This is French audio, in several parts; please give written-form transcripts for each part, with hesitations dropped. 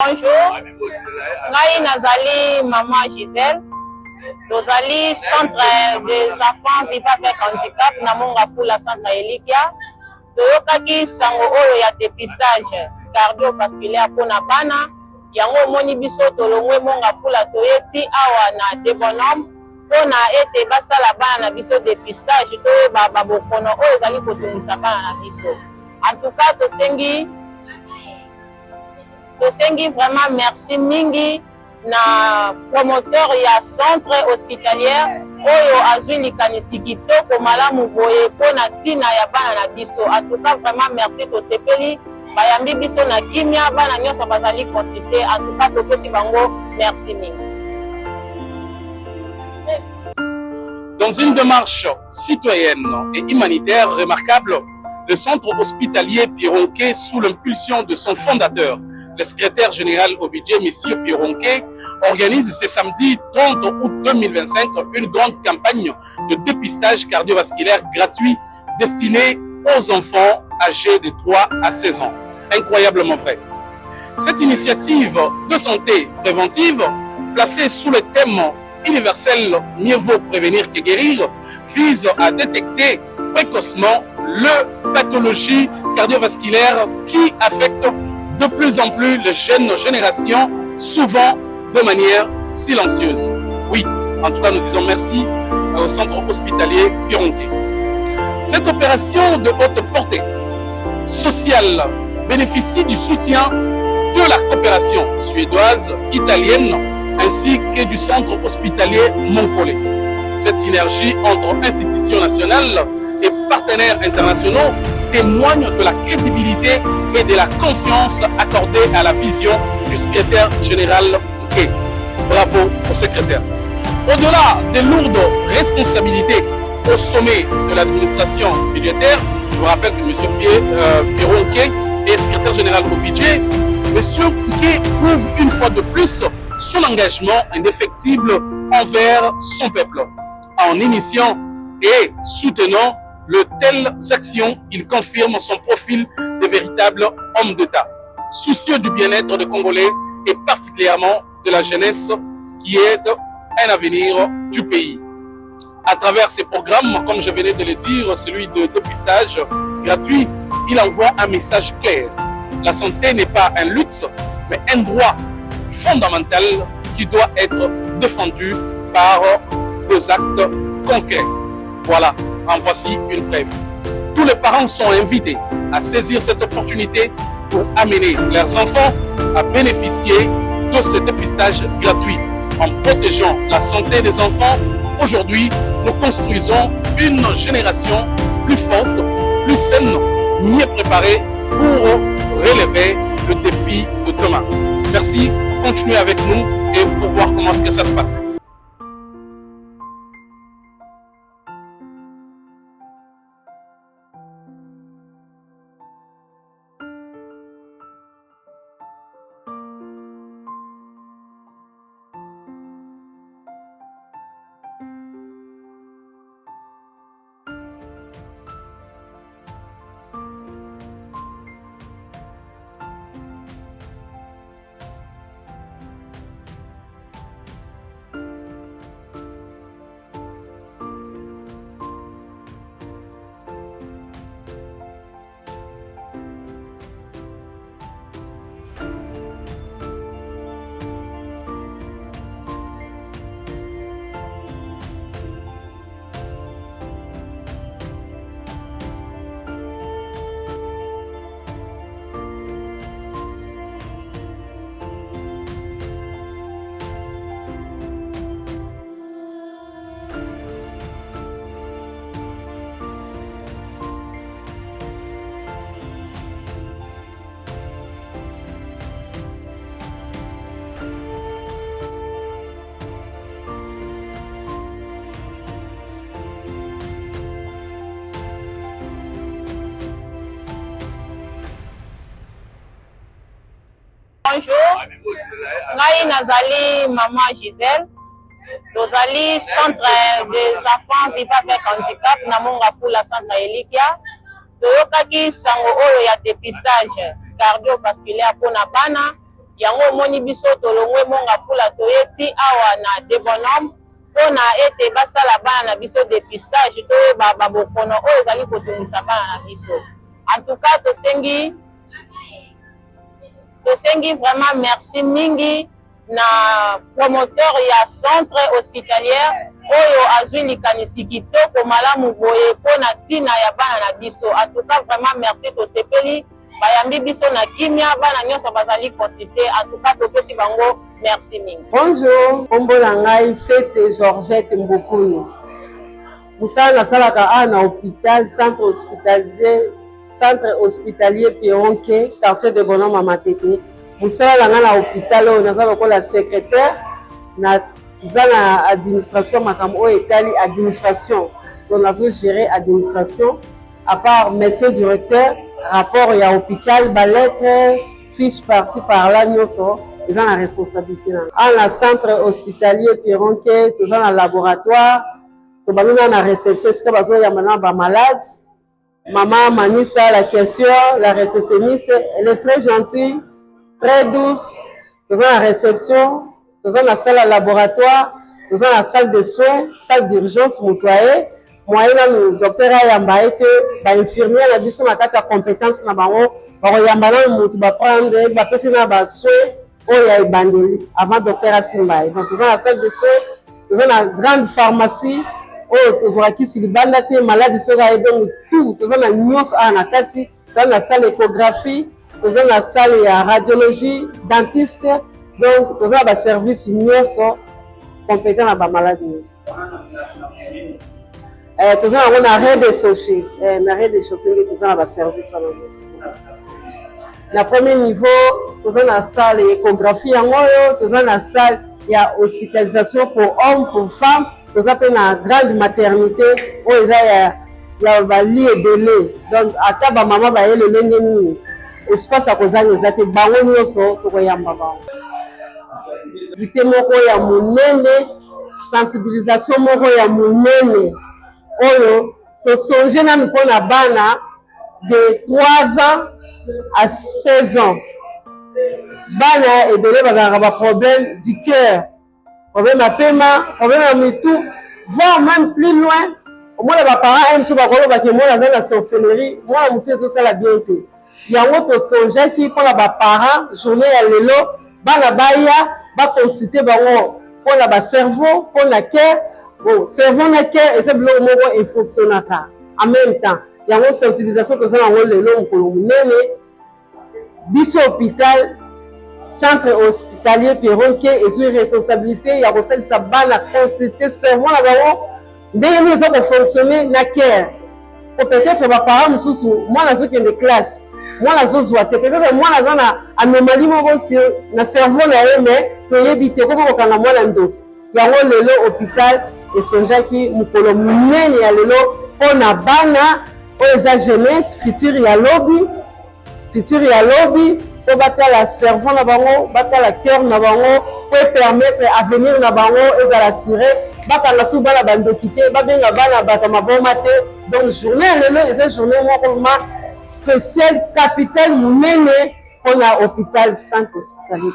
Bonjour, ngai nazali maman Gisèle. Tozali centre des enfants vivant avec handicap na Mongafula centre Elikia. Toyokaki sango oyo ya dépistage cardiovasculaire pona bana. Yango moni biso tolongwe Mongafula toyeti awa na Debonhomme pona ete basala bana na biso dépistage toyeba babokono oyo ezali kotungisa bana na biso. En tout cas tosengi vraiment merci mingi na promoteur ya centre hospitalier oyo azwi likanisi kitoko malamu boye pona tina ya bana na biso. En tout cas vraiment merci tosepeli bayambi biso na kimia bana nyonso bazali consulté. En tout cas topesi bango merci mingi. Dans une démarche citoyenne et humanitaire remarquable, le centre hospitalier Pironquet, sous l'impulsion de son fondateur, le secrétaire général au budget, M. Pironquet, organise ce samedi 30 août 2025 une grande campagne de dépistage cardiovasculaire gratuit destinée aux enfants âgés de 3 à 16 ans. Incroyablement vrai. Cette initiative de santé préventive, placée sous le thème universel « Mieux vaut prévenir que guérir », vise à détecter précocement les pathologies cardiovasculaires qui affectent de plus en plus les jeunes générations, souvent de manière silencieuse. Oui, en tout cas, nous disons merci au centre hospitalier Pironquet. Cette opération de haute portée sociale bénéficie du soutien de la coopération suédoise, italienne, ainsi que du centre hospitalier Montcollet. Cette synergie entre institutions nationales et partenaires internationaux témoigne de la crédibilité et de la confiance accordée à la vision du secrétaire général K. Bravo au secrétaire. Au-delà des lourdes responsabilités au sommet de l'administration budgétaire, je vous rappelle que M. Pironquet est secrétaire général au budget, M. K prouve une fois de plus son engagement indéfectible envers son peuple. En initiant et soutenant de telles actions, il confirme son profil de véritable homme d'État, soucieux du bien-être des Congolais et particulièrement de la jeunesse qui est un avenir du pays. À travers ces programmes, comme je venais de le dire, celui de dépistage gratuit, il envoie un message clair. La santé n'est pas un luxe, mais un droit fondamental qui doit être défendu par des actes concrets. Voilà, en voici une preuve. Tous les parents sont invités à saisir cette opportunité pour amener leurs enfants à bénéficier de ce dépistage gratuit. En protégeant la santé des enfants, aujourd'hui, nous construisons une génération plus forte, plus saine, mieux préparée pour relever le défi de demain. Merci, continuez avec nous et pour voir comment est-ce que ça se passe. Bonjour, ngai nazali maman Gisèle. Tozali centre des enfants vivant avec handicap na Mongafula centre Elikia. Toyokaki sango oyo ya dépistage cardiovasculaire pona bana. yango omoni biso tolongwe monga fula toyeti awa na de bonhomme mpona ete basala bana na biso dépistage toyeba babokono oyo ezali kotungisa bana na biso. En tout cas tosengi vraiment merci mingi na promoteur ya centre hospitalière oyo azwi likanisi kitoko malamu boye mpona ntina ya bana na biso. En tout cas vraiment merci tosepeli bayambi biso na kimia bana nyonso bazali consulté. En tout cas topesi bango merci mingi. Bonjour, kombo na ngai Fete Georgette Mbokuni. Musala nasalaka a na hôpital centre hospitalier Pironke, quartier de Bonhomme à Matete. Musala na hôpital oyo naza lokola secrétaire na administration makambo oyo etali administration. Donc nazo gérer administration à part médecin directeur, rapport ya hôpital, ba lettre, fiche par-ci par-là nyonso. Ils ont la responsabilité. À la centre hospitalier Pironke, toujours dans le laboratoire, tout le monde a la réception. C'est parce qu'il y a maintenant des malades. Maman Manissa, la question, la réceptionniste, elle est très gentille, très douce. Toujours dans la réception, toujours dans la salle de laboratoire, toujours dans la salle de soins, salle d'urgence, motoyer. Moi, le docteur Ayamba était infirmier, la mission a quatre compétences dans le Ayamba, il va prendre, il va passer dans le soin. Oya ebandeli avant docteur Asimbaye. Donc nous avons la salle de soins, nous avons la grande pharmacie, nous avons qui libanda te malade soga et donc tout, nous avons la nyos à kati, nous avons la salle échographie, nous avons la salle ya radiologie, dentiste, donc nous avons la service nyos compétent à ba malade nyos. Nous avons la arrêt de chaussée, arrêt de chaussée, nous avons la service à la na premier niveau, nous avons la salle échographie, nous avons la salle hospitalisation pour hommes, pour femmes, nous avons la grande maternité, où il y a un lit et belé. Donc, à table, maman va y aller le lendemain. Espace à cause de ça, tu vas y aller au Koyamba. Vite moko ya munene, sensibilisation moko ya munene. Oyo, to songe na mpona bana de 3 ans à 16 ans. Bana ebele bazalaka ba problème du cœur, problème à paiement, problème à mitou, voire même plus loin. Au moins les parents aiment ce bakolo baki moi dans la sorcellerie, moi la mutu eso sala bien te. Yango to songe ki pour la ba parents journée ya lelo, bana baya ba consulter bango pour la ba cerveau, pour la cœur, bon cerveau na cœur et c'est bilo moko fonctionnaka en même temps. Yango sensibilisation to sala ngo lelo mukolo munene. Biso hôpital, centre hospitalier Pironke, et une responsabilité, il y a aussi sa bana consulter cerveau là-bas, dès nous avons fonctionné na care. Peut-être que mes parents nous sont, moi la zone qui est de classe, moi la zone zoate, peut-être moi la zone anomalie moi aussi, na cerveau là mais tu éviter comment on a moi l'endo. Il y a un lelo hôpital et son jaki mukolo munene ya lelo on a bana, aux jeunesse, futur ya lobby. Futur ya lobby pour battre la cerveau na bango, battre la cœur na bango, pour permettre avenir na bango et à l'assurer, battre la sous bala bando quitter, ba benga bala battre ma bon maté. Donc journée lelo et cette journée moi spéciale capitale munene pour la hôpital centre hospitalier.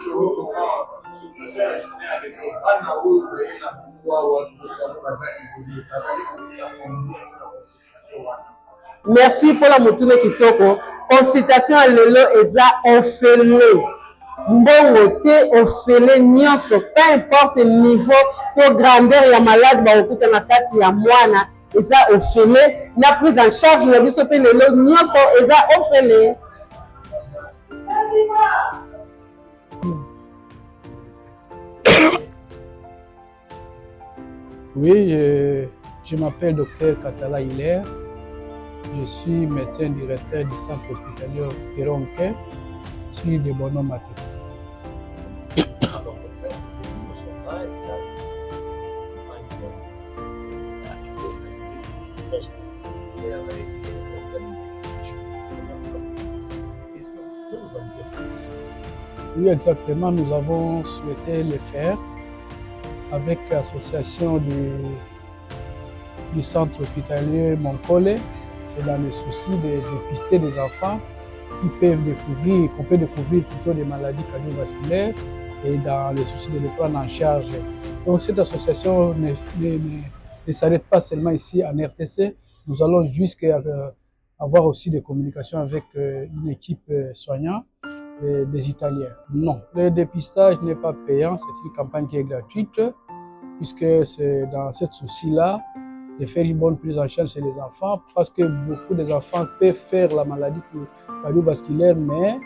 Merci pour la motune kitoko. Consultation à lelo eza ofele. Mbongo te ofele nyonso, peu importe niveau, to grandeur ya malade ba okuta na kati ya mwana eza ofele. Na prise en charge na biso pe lelo nyonso eza ofele. Oui, je m'appelle Dr Katala Hilaire. Je suis médecin directeur du centre hospitalier Pironke sur le Bonhomme à Matete. Oui, exactement. Nous avons souhaité le faire avec l'association du centre hospitalier Moncole. C'est dans le souci de dépister des enfants qu'on peut découvrir plutôt des maladies cardiovasculaires et dans le souci de les prendre en charge. Donc cette association ne s'arrête pas seulement ici en RTC, nous allons jusqu'à avoir aussi des communications avec une équipe soignante des Italiens. Non, le dépistage n'est pas payant, c'est une campagne qui est gratuite, puisque c'est dans ce souci-là de faire une bonne prise en charge chez les enfants, parce que beaucoup des enfants peuvent faire la maladie cardiovasculaire, mais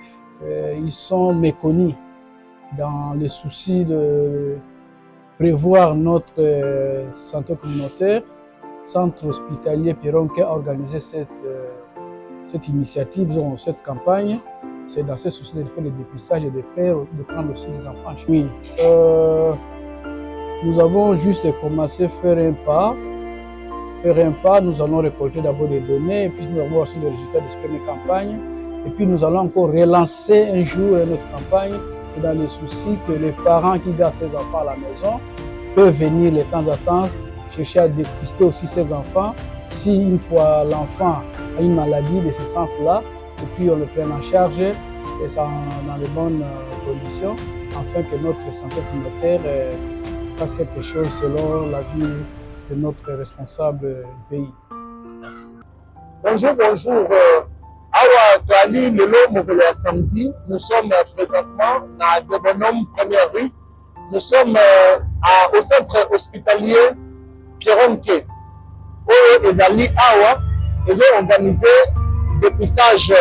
ils sont méconnus dans les soucis de prévoir notre santé communautaire. Centre hospitalier Pierre-Ronquet a organisé cette initiative, cette campagne. C'est dans ce souci de faire le dépistage et de prendre aussi les enfants. Oui, nous avons juste commencé à faire un pas. Nous allons récolter d'abord des données, et puis nous avons aussi les résultats de cette première campagne. Et puis nous allons encore relancer un jour notre campagne. C'est dans les soucis que les parents qui gardent ces enfants à la maison peuvent venir de temps à temps chercher à dépister aussi ces enfants. Si une fois l'enfant a une maladie de ce sens-là, et puis on le prenne en charge et ça dans les bonnes conditions, afin que notre santé communautaire fasse quelque chose selon la vie de notre responsable pays. Merci. Bonjour. Awa Toali, lelo mokolo ya samedi, nous sommes présentement dans de bonhomme première rue. Nous sommes au centre hospitalier Pierre-Ronquet. Oyo ezali awa, ils ont organisé dépistage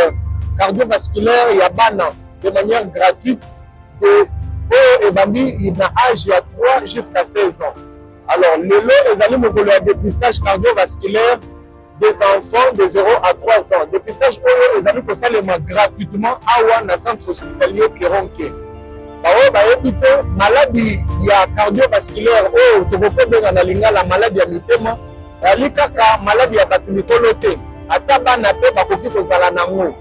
cardiovasculaire ya bana de manière gratuite de oyo ebandi na âge ya 3 jusqu'à 16 ans. Alors, lelo ezali mokolo ya dépistage cardiovasculaire des enfants de 0 à 3 ans. Dépistage oyo ezali kosalema gratuitement awa na centre hospitalier Pierre-Ronquet. Baoyo bayebi te maladie ya cardiovasculaire oyo tokobenga na lingala maladie ya mitema ezali kaka maladie ya bato mikolo te, ata bana pe bakoki kozala nango.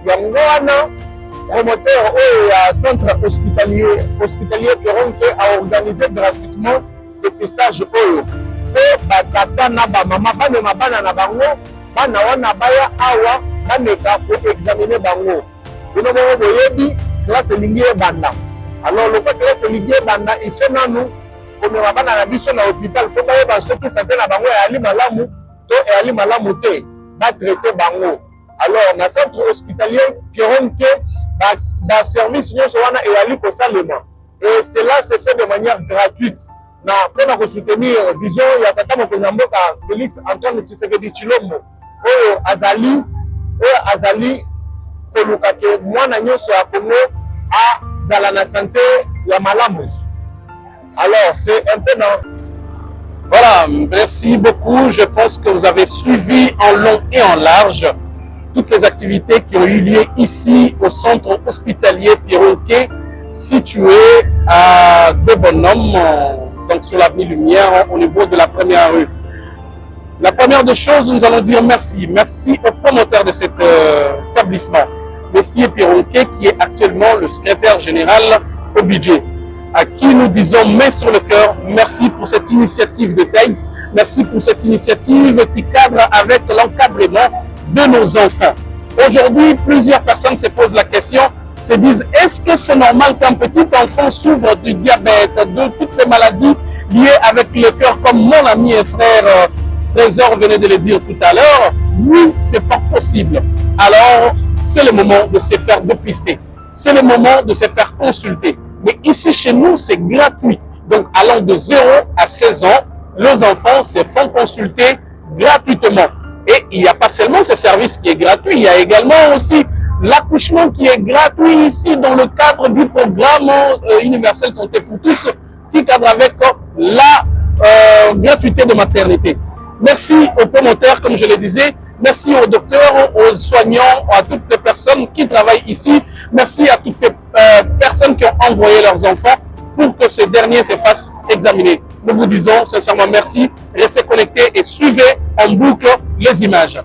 Yango wana promoteur oyo ya centre hospitalier Pierre-Ronquet a organisé gratuitement dépistage oyo. Po batata na bamama bamema bana na bango, bana wana baya awa bameka po examiner bango. Bino moko boyebi classe elingi ebanda. Alors lokwa classe elingi ebanda ife nanu komema bana na biso na hôpital po bayeba soki santé na bango eyali malamu to eyali malamu te, batraite bango. Alors na centre hospitalier Pierre-Ronquet ba service nyonso wana eyali kosalema. Et cela se fait de manière gratuite. Pour soutenir la vision ya tata mokonzi mboka Félix Antoine Tshisekedi Tshilombo oyo azali koluka ke mwana nyonso ya Congo azala na santé ya malamu. Alors c'est un peu dans... Voilà, merci beaucoup. Je pense que vous avez suivi en long et en large toutes les activités qui ont eu lieu ici au centre hospitalier Pierre-Ronquet, situé à De Bonhomme, donc sur l'avenue Lumière, au niveau de la première rue. La première des choses, nous allons dire merci. Merci au promoteur de cet établissement, M. Pierre-Ronquet, qui est actuellement le secrétaire général au budget, à qui nous disons main sur le cœur, merci pour cette initiative de taille, merci pour cette initiative qui cadre avec l'encadrement de nos enfants. Aujourd'hui, plusieurs personnes se posent la question, se disent, est-ce que c'est normal qu'un petit enfant souffre du diabète, de toutes les maladies liées avec le cœur, comme mon ami et frère Trésor venait de le dire tout à l'heure? Oui, c'est pas possible. Alors, c'est le moment de se faire dépister. C'est le moment de se faire consulter. Mais ici, chez nous, c'est gratuit. Donc, allant de 0 à 16 ans, les enfants se font consulter gratuitement. Et il n'y a pas seulement ce service qui est gratuit, il y a également aussi l'accouchement qui est gratuit ici dans le cadre du programme universel santé pour tous, qui cadre avec la gratuité de maternité. Merci aux promoteurs, comme je le disais. Merci aux docteurs, aux soignants, à toutes les personnes qui travaillent ici. Merci à toutes ces personnes qui ont envoyé leurs enfants pour que ces derniers se fassent examiner. Nous vous disons sincèrement merci. Restez connectés et suivez en boucle les images.